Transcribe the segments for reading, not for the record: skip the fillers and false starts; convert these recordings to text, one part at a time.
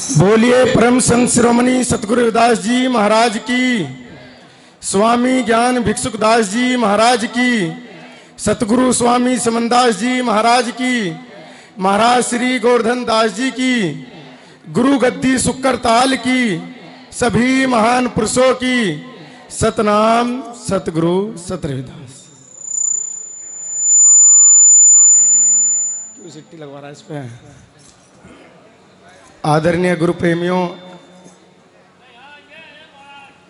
बोलिए परम संत शिरोमणि सतगुरु रविदास जी महाराज की, स्वामी ज्ञान भिक्षुक दास जी महाराज की, सतगुरु स्वामी समनदास जी महाराज की, महाराज श्री गोवर्धन दास जी की, गुरु गद्दी शुक्र ताल की, सभी महान पुरुषों की सतनाम सतगुरु सत रविदास। क्यों सिट्टी लगवा रहा है इस पे? आदरणीय गुरु प्रेमियों,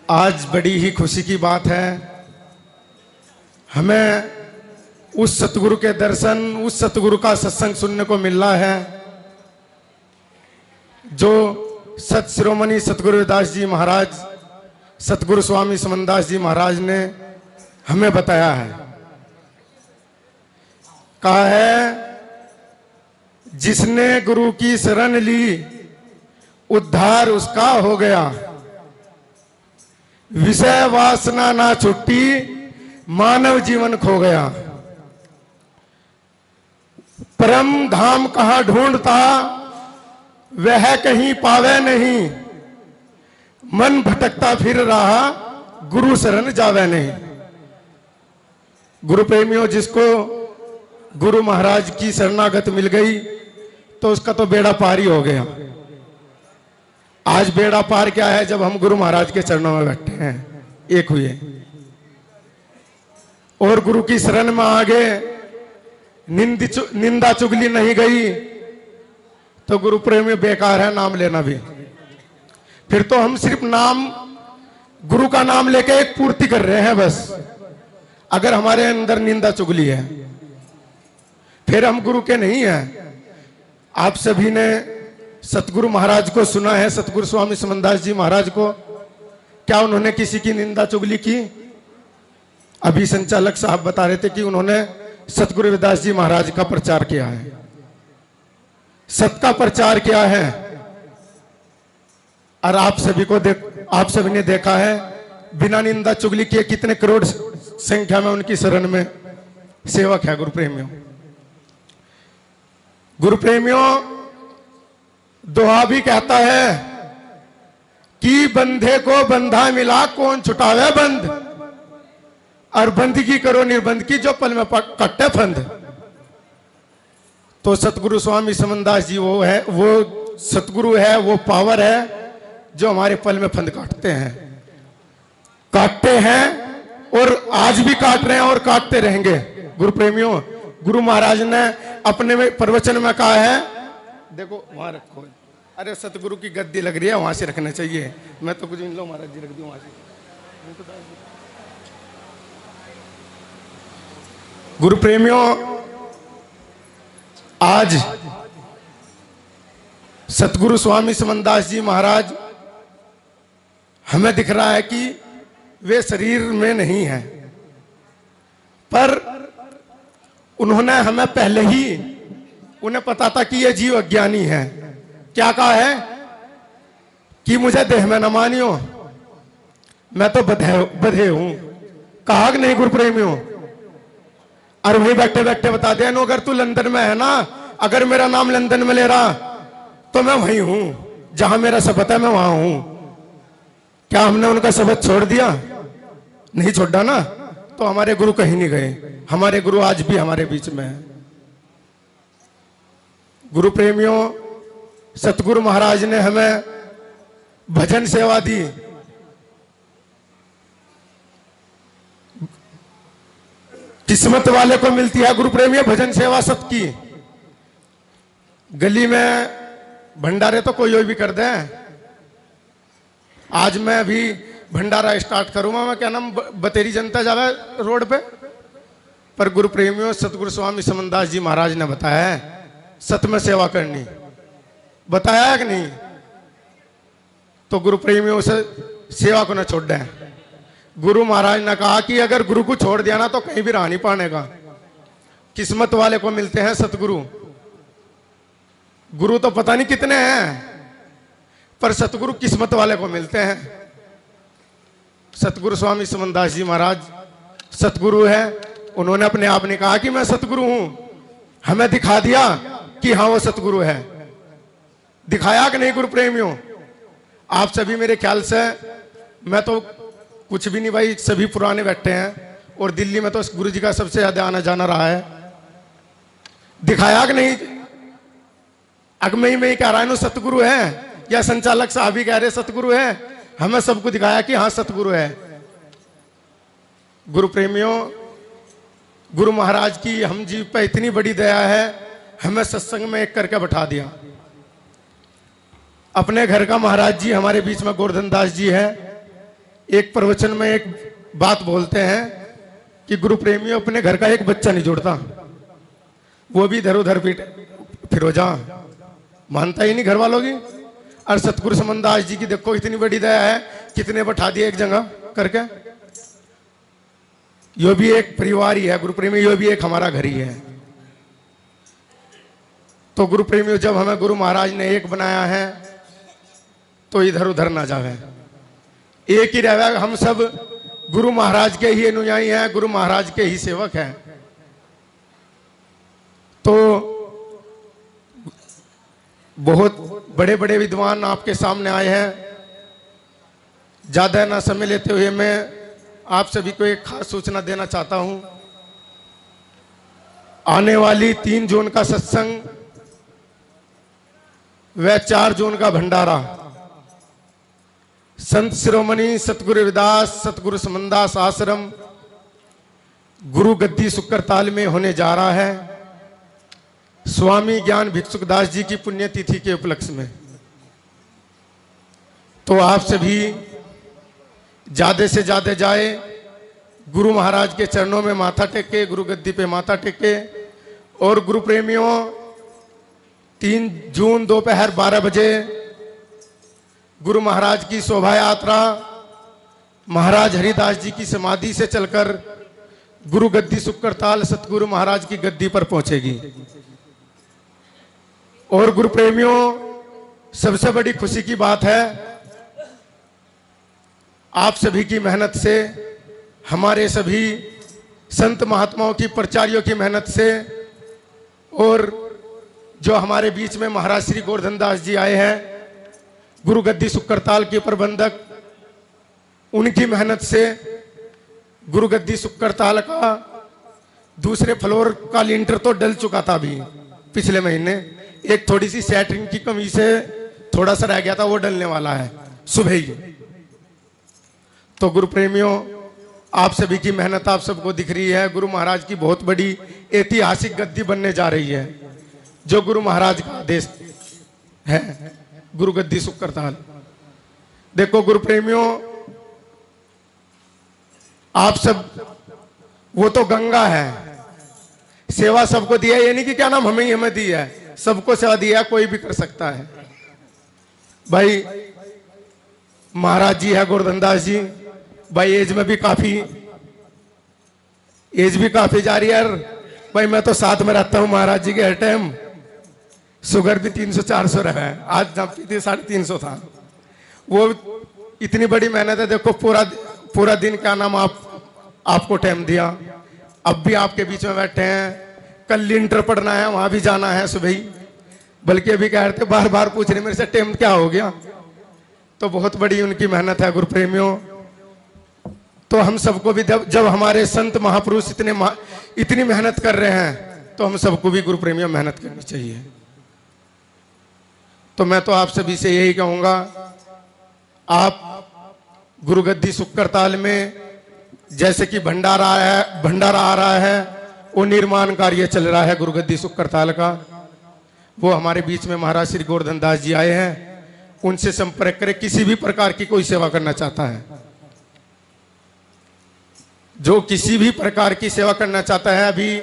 आज बड़ी ही खुशी की बात है, हमें उस सतगुरु के दर्शन, उस सतगुरु का सत्संग सुनने को मिल रहा है जो सत शिरोमणि सतगुरु रविदास जी महाराज, सतगुरु स्वामी समनदास जी महाराज ने हमें बताया है। कहा है, जिसने गुरु की शरण ली उद्धार उसका हो गया, विषय वासना ना छुट्टी मानव जीवन खो गया। परम धाम कहां ढूंढता वह कहीं पावे नहीं, मन भटकता फिर रहा गुरु शरण जावे नहीं। गुरु प्रेमियों, जिसको गुरु महाराज की शरणागत मिल गई तो उसका तो बेड़ा पार ही हो गया। आज बेड़ा पार क्या है, जब हम गुरु महाराज के चरणों में बैठे हैं, एक हुए और गुरु की शरण में आगे निंदा चुगली नहीं गई तो गुरु प्रेमी बेकार है नाम लेना भी। फिर तो हम सिर्फ नाम, गुरु का नाम लेके एक पूर्ति कर रहे हैं बस। अगर हमारे अंदर निंदा चुगली है फिर हम गुरु के नहीं हैं। आप सभी ने सतगुरु महाराज को सुना है, सतगुरु स्वामी समनदास जी महाराज को। क्या उन्होंने किसी की निंदा चुगली की? अभी संचालक साहब बता रहे थे कि उन्होंने सतगुरु रविदास जी महाराज का प्रचार किया है, सत का प्रचार किया है। और आप सभी ने देखा है, बिना निंदा चुगली किए कितने करोड़ संख्या में उनकी शरण में सेवक है। गुरु प्रेमियों, गुरु प्रेमियों, दोहा भी कहता है कि बंधे को बंधा मिला कौन छुटावे बंध, और बंदगी करो निर्बंध की जो पल में कट्टे फंद। तो सतगुरु स्वामी समनदास जी वो है, वो सतगुरु है, वो पावर है जो हमारे पल में फंद काटते हैं और आज भी काट रहे हैं और काटते रहेंगे। गुरु प्रेमियों, गुरु महाराज ने अपने में प्रवचन में कहा है, देखो वहां रखो, अरे सतगुरु की गद्दी लग रही है, वहां से रखना चाहिए। मैं तो कुछ इन लो महाराज जी रख दी वहां से। गुरु प्रेमियों, आज सतगुरु स्वामी समनदास जी महाराज हमें दिख रहा है कि वे शरीर में नहीं है, पर उन्होंने हमें पहले ही, उन्हें पता था कि ये जीव अज्ञानी है। क्या कहा है कि मुझे देह में न मानियो, मैं तो बधे हूं। कहा कि नहीं गुरु प्रेमियों? और वही बैठे बैठे बता दिया, अगर तू लंदन में है ना, अगर मेरा नाम लंदन में ले रहा तो मैं वहीं हूं, जहां मेरा शपथ है मैं वहां हूं। क्या हमने उनका शपथ छोड़ दिया? नहीं छोड़ा ना। तो हमारे गुरु कहीं नहीं गए, हमारे गुरु आज भी हमारे बीच में है। गुरु प्रेमियों, सतगुरु महाराज ने हमें भजन सेवा दी। किस्मत वाले को मिलती है गुरु प्रेमियों भजन सेवा सत की। गली में भंडारे तो कोई भी कर दे। आज मैं अभी भंडारा स्टार्ट करूंगा, मैं क्या नाम, बतेरी जनता जावे रोड पे। पर गुरु प्रेमियों, सतगुरु स्वामी समनदास जी महाराज ने बताया है सत में सेवा करनी, बताया है कि नहीं? तो गुरु प्रेमियों से सेवा को न छोड़ दें। गुरु महाराज ने कहा कि अगर गुरु को छोड़ दिया ना तो कहीं भी रह नहीं पानेगा। किस्मत वाले को मिलते हैं सतगुरु। गुरु तो पता नहीं कितने हैं, पर सतगुरु किस्मत वाले को मिलते हैं। सतगुरु स्वामी समनदास जी महाराज सतगुरु है। उन्होंने अपने आप ने कहा कि मैं सतगुरु हूं, हमें दिखा दिया कि हाँ वो सतगुरु है। दिखाया कि नहीं गुरु प्रेमियों? आप सभी मेरे ख्याल से, मैं तो कुछ भी नहीं भाई, सभी पुराने बैठे हैं और दिल्ली में तो गुरु जी का सबसे ज्यादा आना जाना रहा है। दिखाया कि नहीं? अगमई में ही कह रहा है सतगुरु है, या संचालक साहब ही कह रहे सतगुरु है, हमें सबको दिखाया कि हाँ सतगुरु है। गुरु प्रेमियों, गुरु महाराज की हम जी पे इतनी बड़ी दया है, हमें सत्संग में एक करके बैठा दिया। अपने घर का महाराज जी हमारे बीच में गोवर्धन दास जी है। एक प्रवचन में एक बात बोलते हैं कि गुरु प्रेमियों अपने घर का एक बच्चा नहीं जोड़ता, वो भी इधर उधर फिरो जा, मानता ही नहीं घर वालों की। और सतगुरु समनदास जी की देखो इतनी बड़ी दया है, कितने बैठा दिए एक जगह करके। यो भी एक परिवार ही है गुरु प्रेमी, यो भी एक हमारा घर ही है। तो गुरु प्रेमियों, जब हमें गुरु महाराज ने एक बनाया है तो इधर उधर ना जावे, एक ही रहे। हम सब गुरु महाराज के ही अनुयायी हैं, गुरु महाराज के ही सेवक हैं। तो बहुत बड़े बड़े विद्वान आपके सामने आए हैं। ज्यादा ना समय लेते हुए मैं आप सभी को एक खास सूचना देना चाहता हूं। आने वाली 3 जून का सत्संग व 4 जून का भंडारा संत शिरोमणि सतगुरु रविदास सतगुरु समनदास आश्रम गुरु गद्दी सुक्करताल में होने जा रहा है, स्वामी ज्ञान भिक्षुकदास जी की पुण्यतिथि के उपलक्ष्य में। तो आप सभी ज्यादा से ज्यादा जाए, गुरु महाराज के चरणों में माथा टेके, गुरु गद्दी पे माथा टेके। और गुरु प्रेमियों, 3 जून दोपहर 12 बजे गुरु महाराज की शोभा यात्रा महाराज हरिदास जी की समाधि से चलकर गुरु गद्दी सुक्करताल सतगुरु महाराज की गद्दी पर पहुंचेगी। और गुरु प्रेमियों, सबसे बड़ी खुशी की बात है, आप सभी की मेहनत से, हमारे सभी संत महात्माओं की प्रचारियों की मेहनत से, और जो हमारे बीच में महाराज श्री गोवर्धन दास जी आए हैं, गुरु गद्दी सुक्करताल के प्रबंधक, उनकी मेहनत से गुरु गद्दी सुक्करताल का दूसरे फ्लोर का लिंटर तो डल चुका था अभी पिछले महीने। एक थोड़ी सी सेटरिंग की कमी से थोड़ा सा रह गया था, वो डलने वाला है सुबह ही। तो गुरु प्रेमियों, आप सभी की मेहनत आप सबको दिख रही है। गुरु महाराज की बहुत बड़ी ऐतिहासिक गद्दी बनने जा रही है, जो गुरु महाराज का आदेश है, गुरु गद्दी सुक्करताल। देखो गुरु प्रेमियों, आप सब, वो तो गंगा है, सेवा सबको दिया, ये नहीं कि क्या नाम हमें ही हमें दी है, सबको सेवा दिया, कोई भी कर सकता है। भाई महाराज जी है गोवर्धन दास जी, भाई एज में भी काफी, एज भी काफी जा रही है। भाई मैं तो साथ में रहता हूं महाराज जी के हर टाइम, शुगर भी 300-400 रहा है, आज नापी थी 350 था। वो इतनी बड़ी मेहनत है, देखो पूरा दिन क्या नाम आपको टाइम दिया, अब भी आपके बीच में बैठे हैं। कल लिंटर पढ़ना है, वहां भी जाना है सुबह ही, बल्कि अभी कह रहे थे, बार बार पूछ रहे मेरे से टाइम क्या हो गया। तो बहुत बड़ी उनकी मेहनत है गुरु प्रेमियों। तो हम सबको भी जब हमारे संत महापुरुष इतनी मेहनत कर रहे हैं, तो हम सबको भी गुरु प्रेमियों मेहनत करनी चाहिए। तो मैं तो आप सभी से यही कहूंगा, आप गुरु गद्दी सुक्करताल में जैसे कि भंडारा आ रहा है, वो निर्माण कार्य चल रहा है गुरु गद्दी सुक्करताल का। वो हमारे बीच में महाराज श्री गोवर्धन दास जी आए हैं, उनसे संपर्क करें। किसी भी प्रकार की कोई सेवा करना चाहता है, जो किसी भी प्रकार की सेवा करना चाहता है, अभी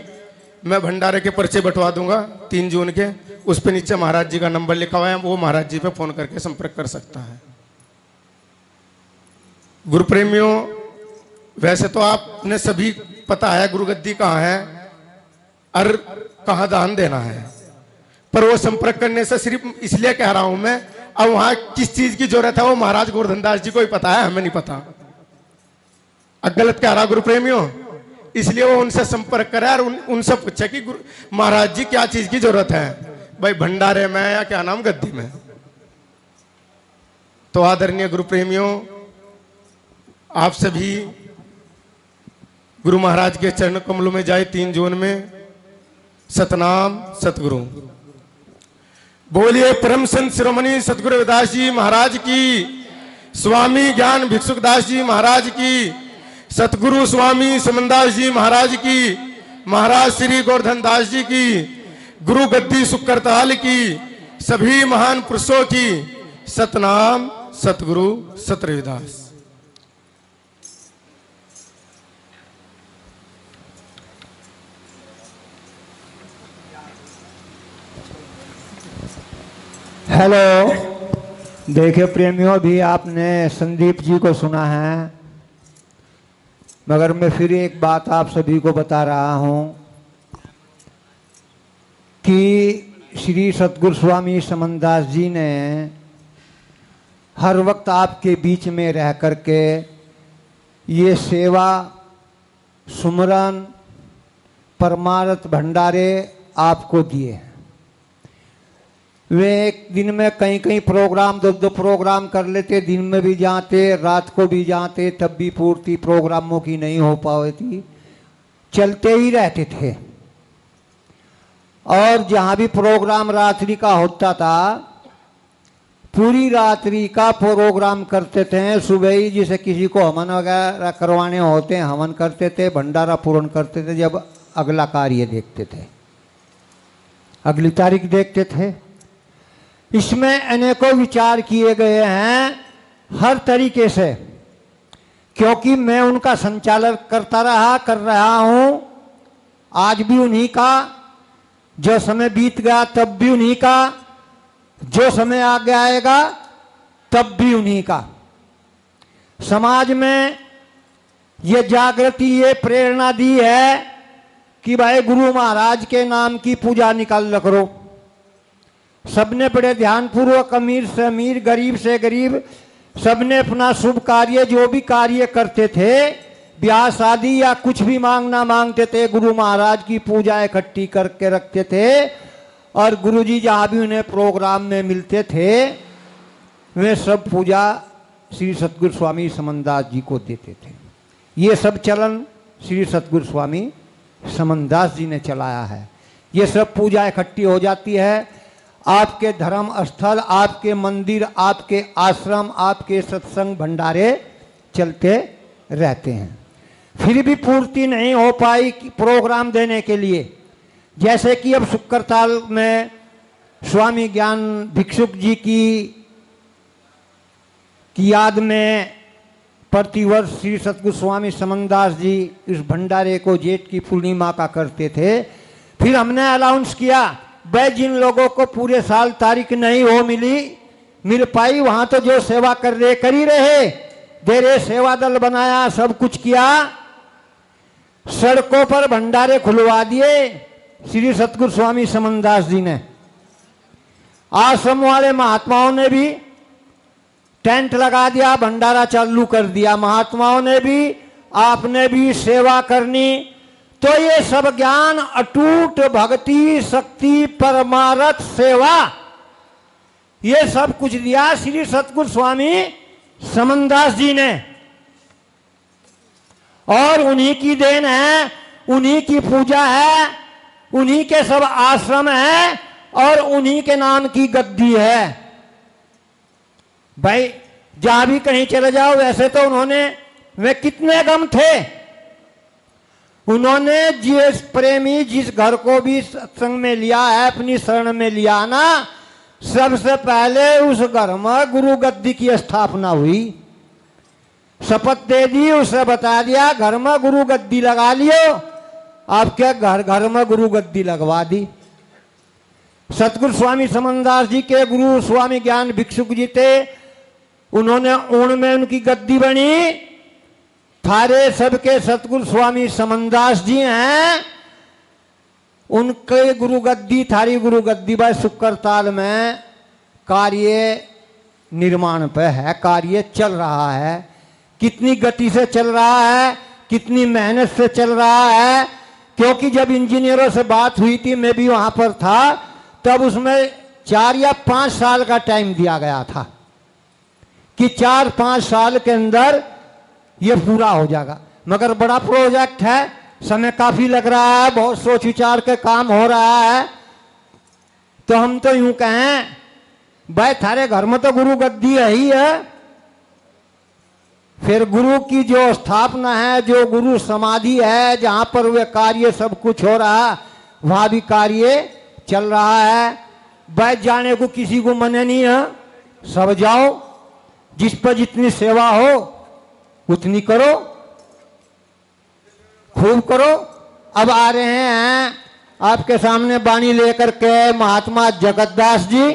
मैं भंडारे के पर्चे बंटवा दूंगा 3 जून के, उस पे नीचे महाराज जी का नंबर लिखा हुआ है, वो महाराज जी पे फोन करके संपर्क कर सकता है। गुरु प्रेमियों, वैसे तो आपने सभी पता है गुरु गद्दी कहाँ है और कहाँ दान देना है, पर वो संपर्क करने से सिर्फ इसलिए कह रहा हूं मैं, अब वहां किस चीज की जरूरत है वो महाराज गोवर्धन दास जी को ही पता है, हमें नहीं पता। गलत कह रहा गुरु प्रेमियों, इसलिए वो उनसे संपर्क करा और उनसे पूछा कि महाराज जी क्या चीज की जरूरत है, भाई भंडारे में या क्या नाम गद्दी में। तो आदरणीय गुरु प्रेमियों, आप सभी गुरु महाराज के चरण कमलों में जाए 3 जून में सतनाम सतगुरु। बोलिए परम संत शिरोमणि सतगुरु रविदास जी महाराज की, स्वामी ज्ञान भिक्षुकदास जी महाराज की, सतगुरु स्वामी समनदास जी महाराज की, महाराज श्री गोवर्धन दास जी की, गुरु गद्दी सुकरताल की, सभी महान पुरुषों की सतनाम सतगुरु सत रविदास। हेलो, देखिए प्रेमियों, भी आपने संदीप जी को सुना है, मगर मैं फिर एक बात आप सभी को बता रहा हूं कि श्री सतगुरु स्वामी समनदास जी ने हर वक्त आपके बीच में रह करके ये सेवा, सुमरन, परमार्थ भंडारे आपको दिए। वे एक दिन में कहीं कहीं प्रोग्राम, 2 प्रोग्राम कर लेते, दिन में भी जाते, रात को भी जाते, तब भी पूर्ति प्रोग्रामों की नहीं हो पाती, चलते ही रहते थे। और जहाँ भी प्रोग्राम रात्रि का होता था, पूरी रात्रि का प्रोग्राम करते थे। सुबह ही जैसे किसी को हवन वगैरह करवाने होते हैं, हवन करते थे, भंडारा पूर्ण करते थे, जब अगला कार्य देखते थे, अगली तारीख देखते थे। इसमें अनेकों विचार किए गए हैं हर तरीके से, क्योंकि मैं उनका संचालन करता रहा, कर रहा हूं, आज भी उन्हीं का, जो समय बीत गया तब भी उन्हीं का, जो समय आगे आएगा तब भी उन्हीं का। समाज में ये जागृति, ये प्रेरणा दी है कि भाई गुरु महाराज के नाम की पूजा निकाल करो। सबने बड़े ध्यानपूर्वक, अमीर से अमीर, गरीब से गरीब, सबने अपना शुभ कार्य, जो भी कार्य करते थे, ब्याह शादी या कुछ भी मांगना मांगते थे, गुरु महाराज की पूजा इकट्ठी करके रखते थे। और गुरुजी जहाँ भी उन्हें प्रोग्राम में मिलते थे, वे सब पूजा श्री सतगुरु स्वामी समनदास जी को देते थे। ये सब चलन श्री सतगुरु स्वामी समनदास जी ने चलाया है। ये सब पूजा इकट्ठी हो जाती है, आपके धर्म स्थल, आपके मंदिर, आपके आश्रम, आपके सत्संग भंडारे चलते रहते हैं। फिर भी पूर्ति नहीं हो पाई प्रोग्राम देने के लिए। जैसे कि अब सुकरताल में स्वामी ज्ञान भिक्षुक जी की याद में प्रतिवर्ष श्री सतगुरु स्वामी समनदास जी इस भंडारे को जेठ की पूर्णिमा का करते थे। फिर हमने अनाउंस किया, भाई जिन लोगों को पूरे साल तारीख नहीं मिल पाई, वहां तो जो सेवा कर ही रहे, दे रहे, सेवा दल बनाया, सब कुछ किया, सड़कों पर भंडारे खुलवा दिए श्री सतगुरु स्वामी समनदास जी ने। आश्रम वाले महात्माओं ने भी टेंट लगा दिया, भंडारा चालू कर दिया। महात्माओं ने भी, आपने भी सेवा करनी। तो ये सब ज्ञान, अटूट भक्ति, शक्ति, परमार्थ, सेवा, ये सब कुछ दिया श्री सतगुरु स्वामी समनदास जी ने। और उन्हीं की देन है, उन्हीं की पूजा है, उन्हीं के सब आश्रम है और उन्हीं के नाम की गद्दी है। भाई जहां भी कहीं चले जाओ, वैसे तो उन्होंने, वे कितने गम थे। उन्होंने जिस प्रेमी, जिस घर को भी सत्संग में लिया है, अपनी शरण में लिया ना, सबसे पहले उस घर में गुरु गद्दी की स्थापना हुई। शपथ दे दी, उसे बता दिया घर में गुरु गद्दी लगा लियो। आपके घर में गुरु गद्दी लगवा दी। सतगुरु स्वामी समनदास जी के गुरु स्वामी ज्ञान भिक्षुक जी थे, उन्होंने ऊण में उनकी गद्दी बनी। थारे सबके सतगुरु स्वामी समनदास जी हैं, उनके गुरु गद्दी, थारी गुरु गद्दी भाई सुकरताल में कार्य निर्माण पे है, कार्य चल रहा है। कितनी गति से चल रहा है, कितनी मेहनत से चल रहा है। क्योंकि जब इंजीनियरों से बात हुई थी, मैं भी वहां पर था, तब उसमें 4 या 5 साल का टाइम दिया गया था कि 4-5 साल के अंदर ये पूरा हो जाएगा, मगर बड़ा प्रोजेक्ट है, समय काफी लग रहा है, बहुत सोच विचार के काम हो रहा है। तो हम तो यूं कहें भाई थारे घर में तो गुरु गद्दी है ही है, फिर गुरु की जो स्थापना है, जो गुरु समाधि है, जहां पर वे कार्य सब कुछ हो रहा है, वहां भी कार्य चल रहा है। बैठ जाने को किसी को मने नहीं है, सब जाओ, जिस पर जितनी सेवा हो उतनी करो, खूब करो। अब आ रहे हैं आपके सामने वाणी लेकर के महात्मा जगतदास जी।